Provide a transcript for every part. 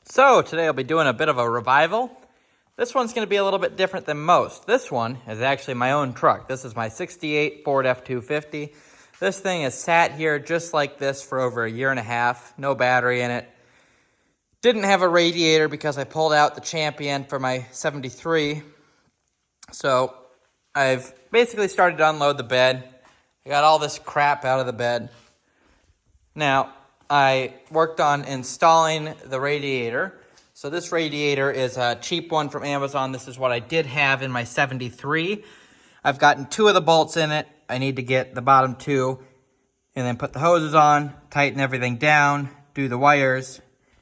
So today I'll be doing a bit of a revival. This one's going to be a little bit different than most. This one is actually my own truck. This is my 68 Ford F250. This thing has sat here just like this for over a year and a half. No battery in it. Didn't have a radiator because I pulled out the Champion for my 73. So I've basically started to unload the bed. I got all this crap out of the bed. Now, I worked on installing the radiator. So this radiator is a cheap one from Amazon. This is what I did have in my 73. I've gotten 2 of the bolts in it. I need to get the bottom 2 and then put the hoses on, tighten everything down, do the wires,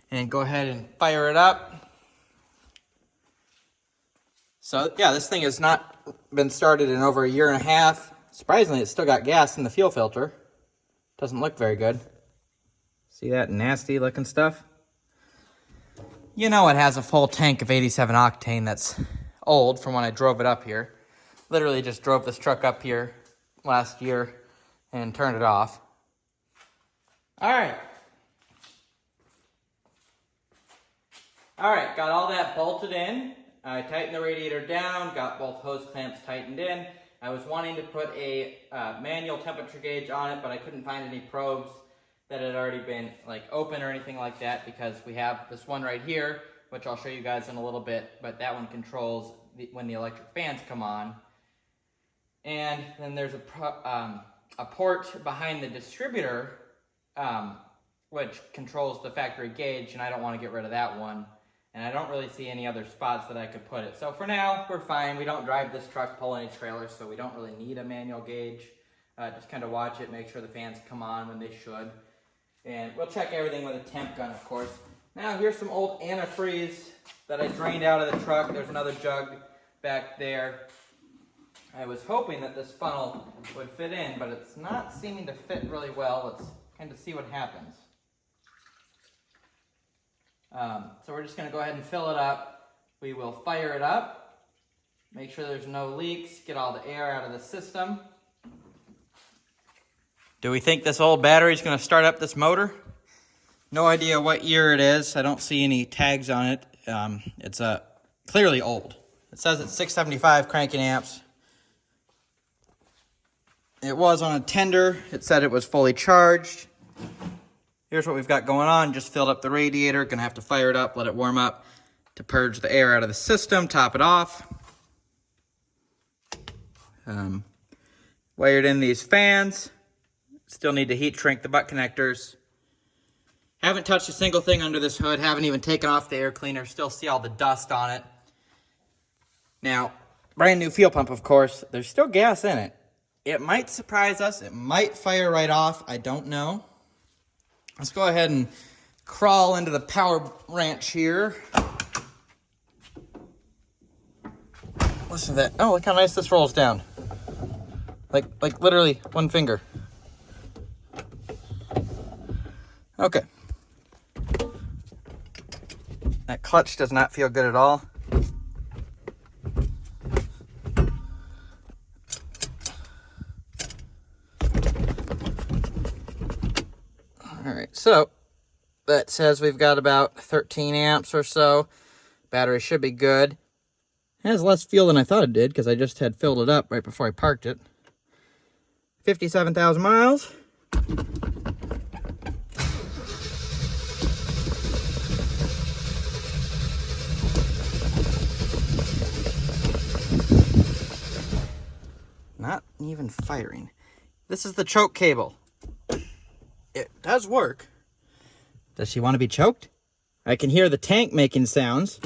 and go ahead and fire it up. So yeah, this thing has not been started in over a year and a half. Surprisingly, it's still got gas in the fuel filter. Doesn't look very good. See that nasty looking stuff? You know it has a full tank of 87 octane that's old from when I drove it up here. Literally just drove this truck up here last year and turned it off. Alright, got all that bolted in. I tightened the radiator down, got both hose clamps tightened in. I was wanting to put a manual temperature gauge on it, but I couldn't find any probes that had already been open or anything like that, because we have this one right here, which I'll show you guys in a little bit, but that one controls when the electric fans come on. And then there's a port behind the distributor, which controls the factory gauge, and I don't want to get rid of that one. And I don't really see any other spots that I could put it. So for now, we're fine. We don't drive this truck, pull any trailers, so we don't really need a manual gauge. Just kind of watch it, make sure the fans come on when they should. And we'll check everything with a temp gun, of course. Now, here's some old antifreeze that I drained out of the truck. There's another jug back there. I was hoping that this funnel would fit in, but it's not seeming to fit really well. Let's kind of see what happens. So we're just going to go ahead and fill it up. We will fire it up, make sure there's no leaks, get all the air out of the system. Do we think this old battery is going to start up this motor? No idea what year it is. I don't see any tags on it. It's clearly old. It says it's 675 cranking amps. It was on a tender. It said it was fully charged. Here's what we've got going on. Just filled up the radiator. Gonna have to fire it up, let it warm up to purge the air out of the system, top it off. Wired in these fans. Still need to heat shrink the butt connectors. Haven't touched a single thing under this hood. Haven't even taken off the air cleaner. Still see all the dust on it. Now, brand new fuel pump, of course. There's still gas in it. It might surprise us. It might fire right off. I don't know. Let's go ahead and crawl into the power wrench here. Listen to that. Oh, look how nice this rolls down. Like literally one finger. Okay. That clutch does not feel good at all. Alright, so that says we've got about 13 amps or so. Battery should be good. It has less fuel than I thought it did because I just had filled it up right before I parked it. 57,000 miles. Not even firing. This is the choke cable. It does work. Does she want to be choked? I can hear the tank making sounds.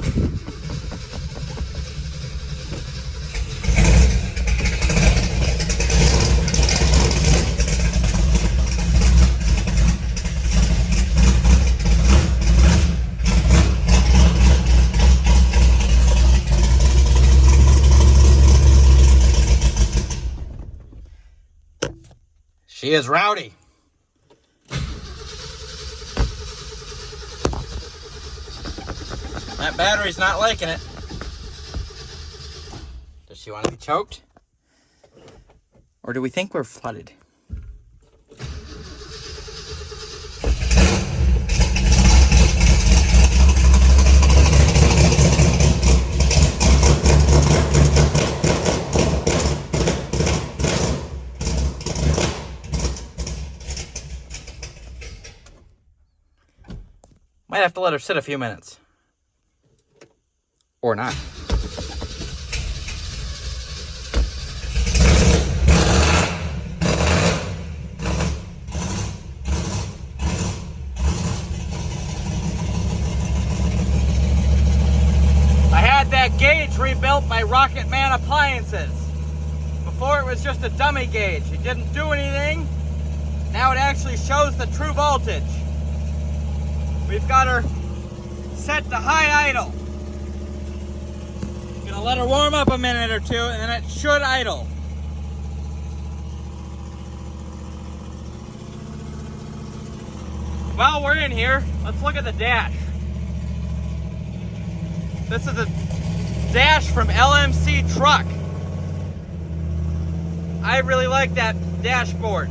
She is rowdy. That battery's not liking it. Does she want to be choked? Or do we think we're flooded? Might have to let her sit a few minutes. Or not. I had that gauge rebuilt by Rocket Man Appliances. Before it was just a dummy gauge. It didn't do anything. Now it actually shows the true voltage. We've got her set to high idle. Gonna let her warm up a minute or two and then it should idle. While we're in here, let's look at the dash. This is a dash from LMC Truck. I really like that dashboard.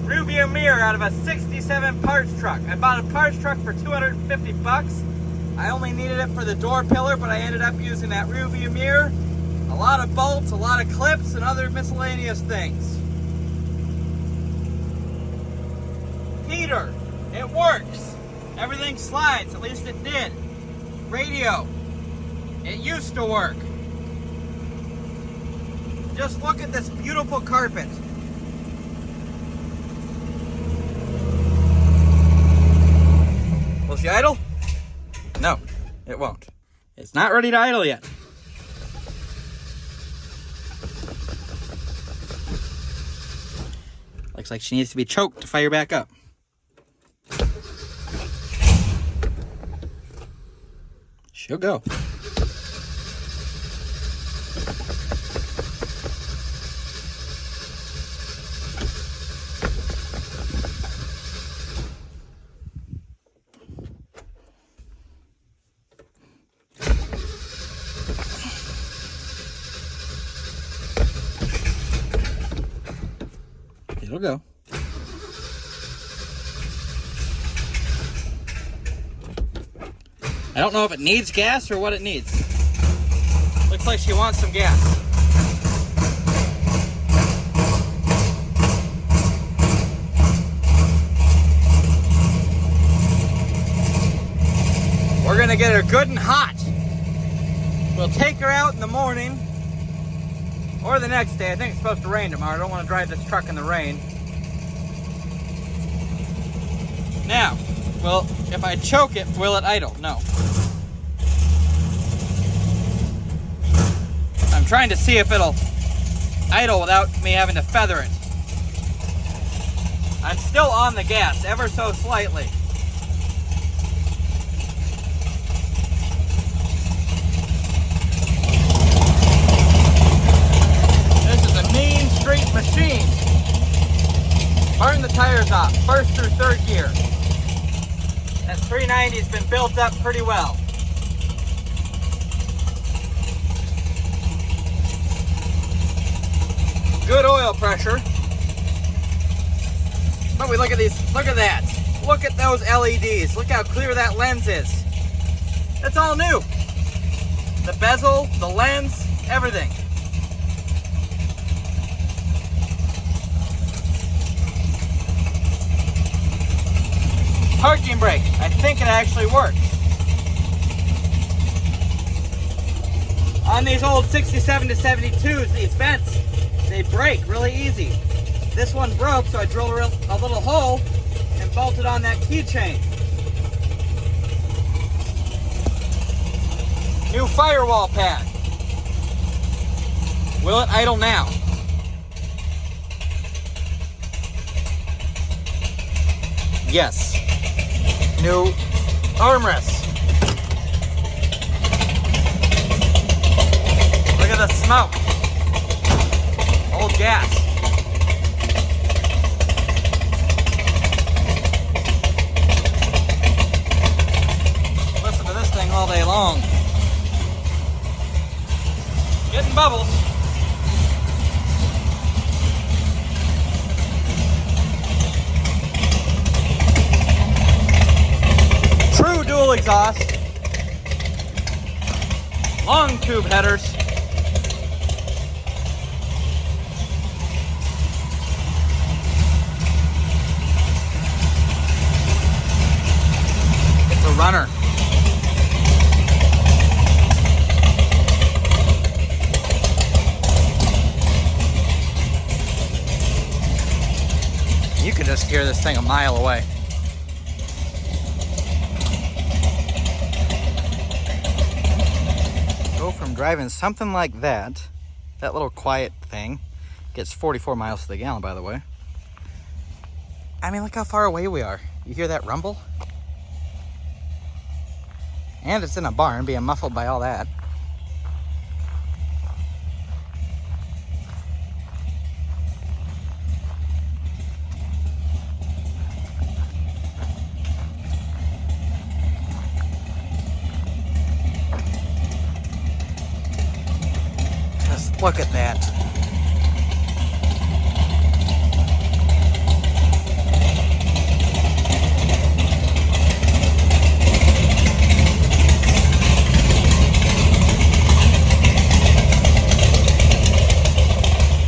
Rear view mirror out of a 67 parts truck. I bought a parts truck for 250 bucks. I only needed it for the door pillar, but I ended up using that rear view mirror. A lot of bolts, a lot of clips, and other miscellaneous things. Heater, it works. Everything slides, at least it did. Radio, it used to work. Just look at this beautiful carpet. Will she idle? No, it won't. It's not ready to idle yet. Looks like she needs to be choked to fire back up. She'll go. It'll go. I don't know if it needs gas or what it needs. Looks like she wants some gas. We're gonna get her good and hot. We'll take her out in the morning or the next day. I think it's supposed to rain tomorrow. I don't want to drive this truck in the rain. Now, well, if I choke it, will it idle? No. I'm trying to see if it'll idle without me having to feather it. I'm still on the gas, ever so slightly. This is a mean street machine. Burn the tires off, first through third gear. That 390's been built up pretty well. Good oil pressure. But we look at these, look at that. Look at those LEDs. Look how clear that lens is. It's all new. The bezel, the lens, everything. Parking brake. I think it actually works. On these old 67 to 72s, these vents, they break really easy. This one broke, so I drilled a little hole and bolted on that keychain. New firewall pad. Will it idle now? Yes. New armrest. Look at the smoke. Old gas. Listen to this thing all day long. Getting bubbles. True dual exhaust. Long tube headers. thing a mile away. Go from driving something like that little quiet thing, gets 44 miles to the gallon, by the way. I mean, look how far away we are. You hear that rumble? And it's in a barn, being muffled by all that. Just look at that.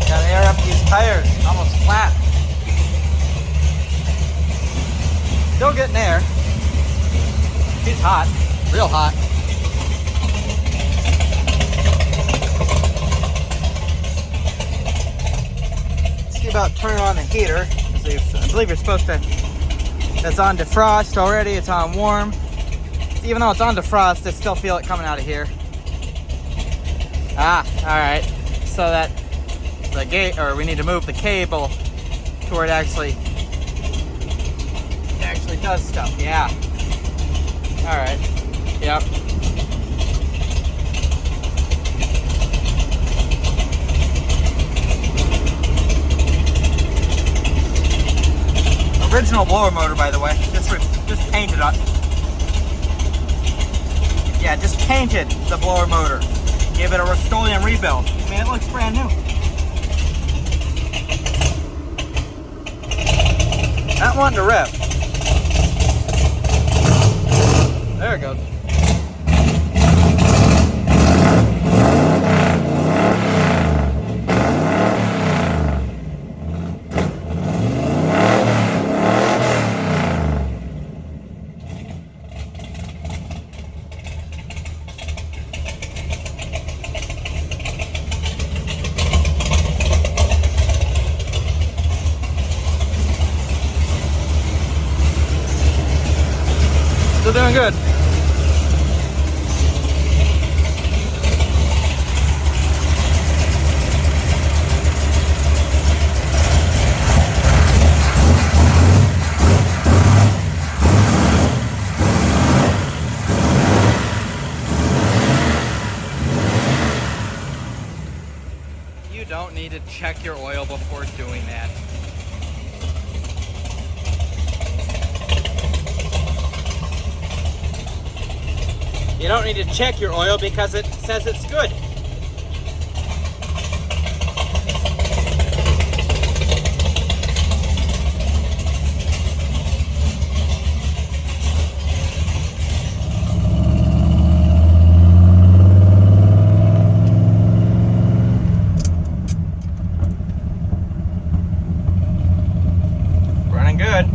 Gotta air up these tires, almost flat. Still getting air. She's hot, real hot. About turn on the heater. I believe you're supposed to. It's on defrost already. It's on warm. Even though it's on defrost, I still feel it coming out of here. Ah, all right. So that the gate, or we need to move the cable to where it actually does stuff. Yeah. All right. Yep. Original blower motor, by the way. Just painted on. Yeah, just painted the blower motor. Gave it a Rust-Oleum rebuild. I mean, it looks brand new. Not wanting to rip. There it goes. Still doing good. You don't need to check your oil before doing that. You don't need to check your oil because it says it's good. Running good.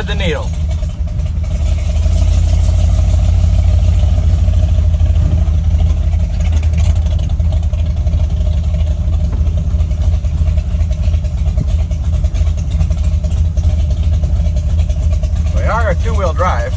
thread the needle. We are a two-wheel drive.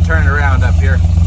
Turn it around up here.